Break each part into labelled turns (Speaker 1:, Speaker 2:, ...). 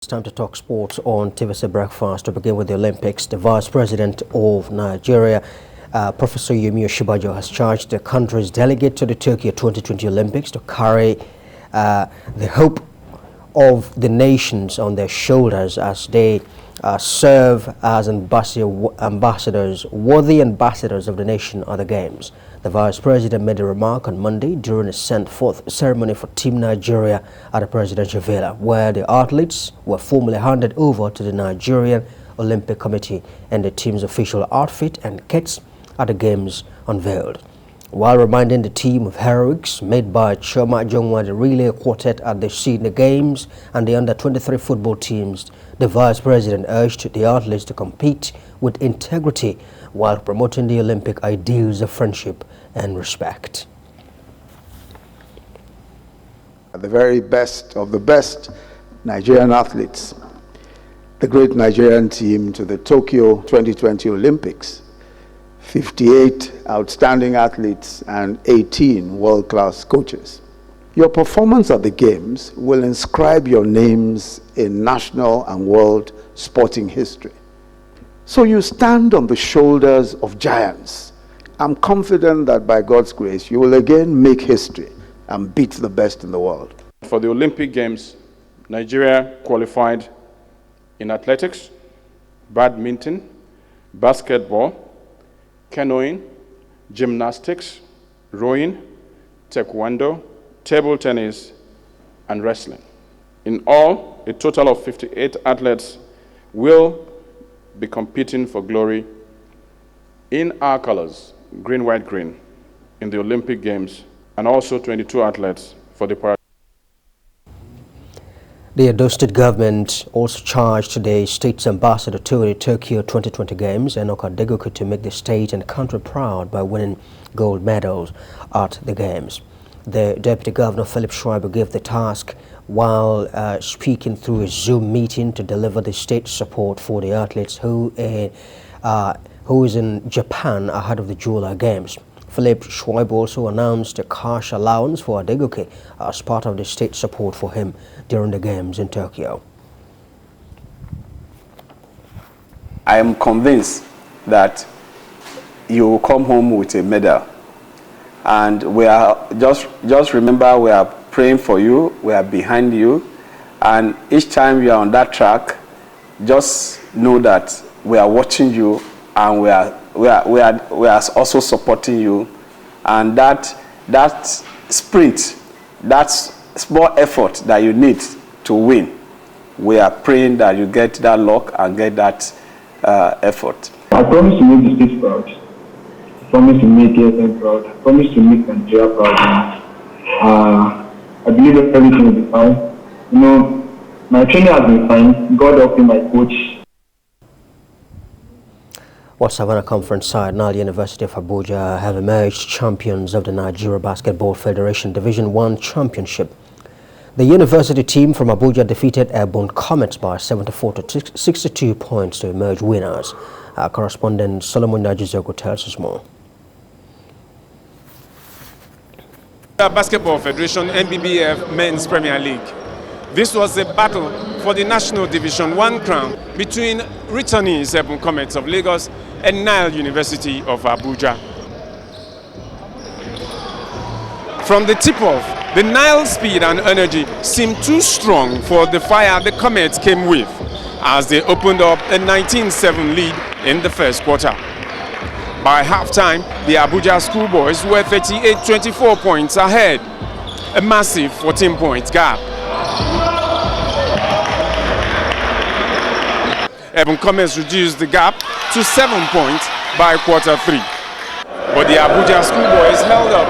Speaker 1: It's time to talk sports on TVC Breakfast. To begin with the Olympics, the Vice President of Nigeria, Professor Yemi Osinbajo, has charged the country's delegate to the Tokyo 2020 Olympics to carry the hope of the nations on their shoulders as they serve as ambassadors, worthy ambassadors of the nation at the Games. The Vice President made a remark on Monday during a send-forth ceremony for Team Nigeria at the Presidential Villa, where the athletes were formally handed over to the Nigerian Olympic Committee and the team's official outfit and kits at the Games unveiled. While reminding the team of heroics made by Choma Jongwa, the relay quartet at the Sydney Games and the under-23 football teams, the Vice President urged the athletes to compete with integrity while promoting the Olympic ideals of friendship and respect.
Speaker 2: The very best of the best Nigerian athletes, the great Nigerian team to the Tokyo 2020 Olympics. 58 outstanding athletes and 18 world-class coaches. Your performance at the Games will inscribe your names in national and world sporting history. So you stand on the shoulders of giants. I'm confident that by God's grace, you will again make history and beat the best in the world.
Speaker 3: For the Olympic Games, Nigeria qualified in athletics, badminton, basketball, canoeing, gymnastics, rowing, taekwondo, table tennis, and wrestling. In all, a total of 58 athletes will be competing for glory in our colors, green, white, green, in the Olympic Games, and also 22 athletes for the Paralympics.
Speaker 1: The Edo State government also charged the state's ambassador to the Tokyo 2020 Games, Enoch Adegoke, to make the state and country proud by winning gold medals at the Games. The Deputy Governor, Philip Schreiber, gave the task while speaking through a Zoom meeting to deliver the state's support for the athletes who is in Japan ahead of the July Games. Philip Schreiber also announced a cash allowance for Adegoke as part of the state support for him during the Games in Tokyo.
Speaker 4: I am convinced that you will come home with a medal. And we are just remember, we are praying for you, we are behind you, and each time you are on that track, just know that we are watching you and we are also supporting you. And that sprint, that small effort that you need to win, we are praying that you get that luck and get that effort.
Speaker 5: I promise to make the state proud. I promise to make ASM proud. I promise to make Nigeria proud. I believe that everything will be fine. You know, my training has been fine. God helping my coach.
Speaker 1: Well, Savannah Conference side, now the University of Abuja, have emerged champions of the Nigeria Basketball Federation Division 1 Championship. The university team from Abuja defeated Airborne Comets by 74 to 62 points to emerge winners. Our correspondent Solomon Najizogo tells us more.
Speaker 6: The Basketball Federation NBBF Men's Premier League. This was a battle for the National Division 1 crown between returnees Airborne Comets of Lagos and Nile University of Abuja. From the tip-off, the Nile speed and energy seemed too strong for the fire the Comets came with as they opened up a 19-7 lead in the first quarter. By halftime, the Abuja schoolboys were 38-24 points ahead, a massive 14-point gap. Airborne Comets reduced the gap to 7 points by quarter 3. But the Abuja schoolboys held up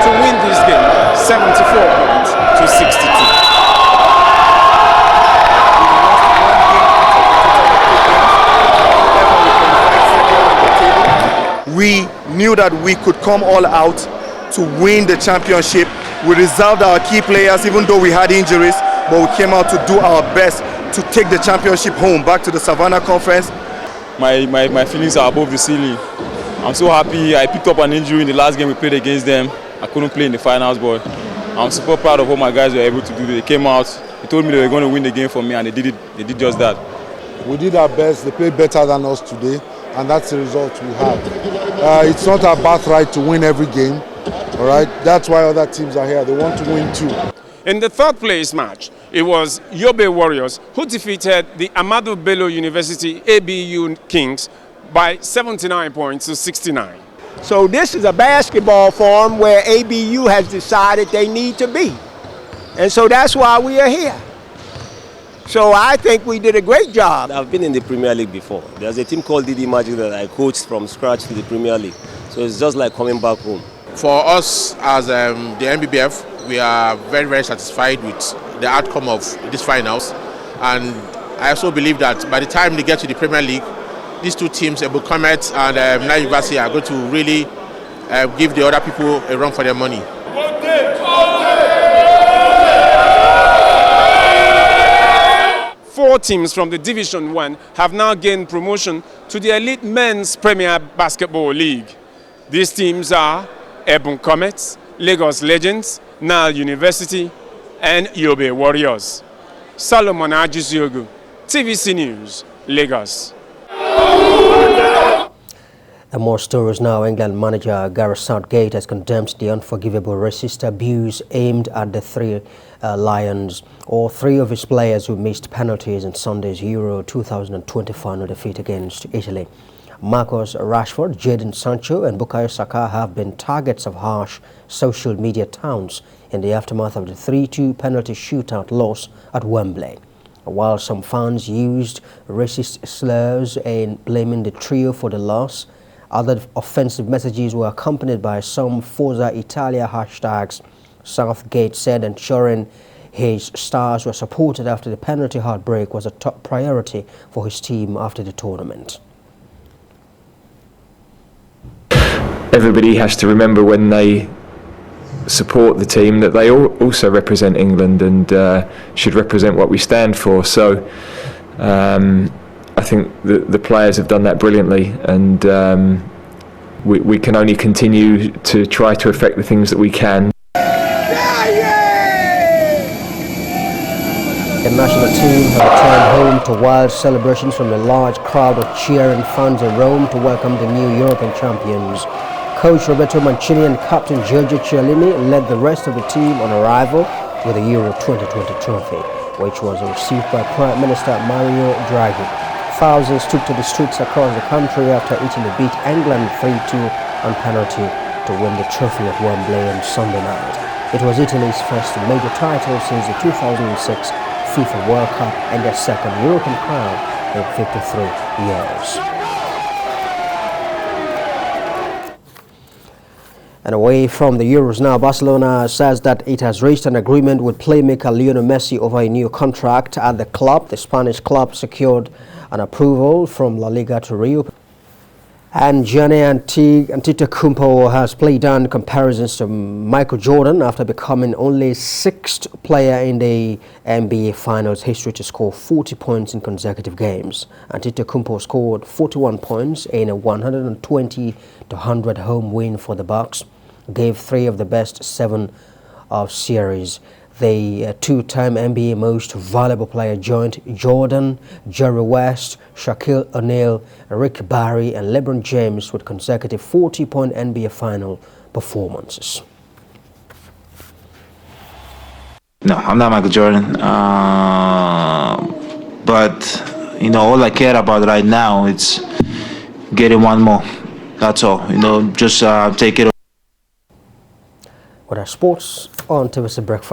Speaker 6: to win this game 74 points to 62.
Speaker 7: We knew that we could come all out to win the championship. We reserved our key players even though we had injuries, but we came out to do our best to take the championship home back to the Savannah Conference.
Speaker 8: My feelings are above the ceiling. I'm so happy. I picked up an injury in the last game we played against them. I couldn't play in the finals, but I'm super proud of what my guys were able to do. They came out, They told me they were going to win the game for me, and they did it. They did just that.
Speaker 9: We did our best. They played better than us today, and that's the result we have. It's not our birthright to win every game, all right? That's why other teams are here. They want to win too.
Speaker 6: In the third place match, it was Yobe Warriors who defeated the Ahmadu Bello University ABU Kings by 79 points to 69.
Speaker 10: So this is a basketball forum where ABU has decided they need to be. And so that's why we are here. So I think we did a great job.
Speaker 11: I've been in the Premier League before. There's a team called DD Magic that I coached from scratch to the Premier League. So it's just like coming back home.
Speaker 12: For us as the MBBF, we are very, very satisfied with the outcome of these finals. And I also believe that by the time they get to the Premier League, these two teams, Abu Comet and Nile University, are going to really give the other people a run for their money.
Speaker 6: Four teams from the Division 1 have now gained promotion to the Elite Men's Premier Basketball League. These teams are Ebon Comets, Lagos Legends, Nile University, and Yobe Warriors. Solomon Ajisiogu, TVC News, Lagos.
Speaker 1: And more stories now. England manager Gareth Southgate has condemned the unforgivable racist abuse aimed at the three Lions, or three of his players who missed penalties in Sunday's Euro 2020 final defeat against Italy. Marcus Rashford, Jadon Sancho and Bukayo Saka have been targets of harsh social media taunts in the aftermath of the 3-2 penalty shootout loss at Wembley. While some fans used racist slurs in blaming the trio for the loss, other offensive messages were accompanied by some Forza Italia hashtags. Southgate said ensuring his stars were supported after the penalty heartbreak was a top priority for his team after the tournament.
Speaker 13: Everybody has to remember when they support the team that they also represent England and should represent what we stand for. So I think the players have done that brilliantly, and we can only continue to try to affect the things that we can.
Speaker 1: The national team have returned home to wild celebrations from a large crowd of cheering fans in Rome to welcome the new European champions. Coach Roberto Mancini and captain Giorgio Chiellini led the rest of the team on arrival with the Euro 2020 trophy, which was received by Prime Minister Mario Draghi. Thousands took to the streets across the country after Italy beat England 3-2 on penalty to win the trophy at Wembley on Sunday night. It was Italy's first major title since the 2006 FIFA World Cup and their second European crown in 53 years. And away from the Euros now, Barcelona says that it has reached an agreement with playmaker Lionel Messi over a new contract at the club. The Spanish club secured an approval from La Liga to reopen. And Gianni Antetokounmpo has played down comparisons to Michael Jordan after becoming only sixth player in the NBA Finals history to score 40 points in consecutive games. Antetokounmpo scored 41 points in a 120-100 home win for the Bucks, gave 3 of the best 7 of series. The two-time NBA Most Valuable Player joined Jordan, Jerry West, Shaquille O'Neal, Rick Barry and LeBron James with consecutive 40-point NBA Final performances.
Speaker 14: No, I'm not Michael Jordan. But, you know, all I care about right now is getting one more. That's all. You know, just take it.
Speaker 1: With our sports on TVC Breakfast.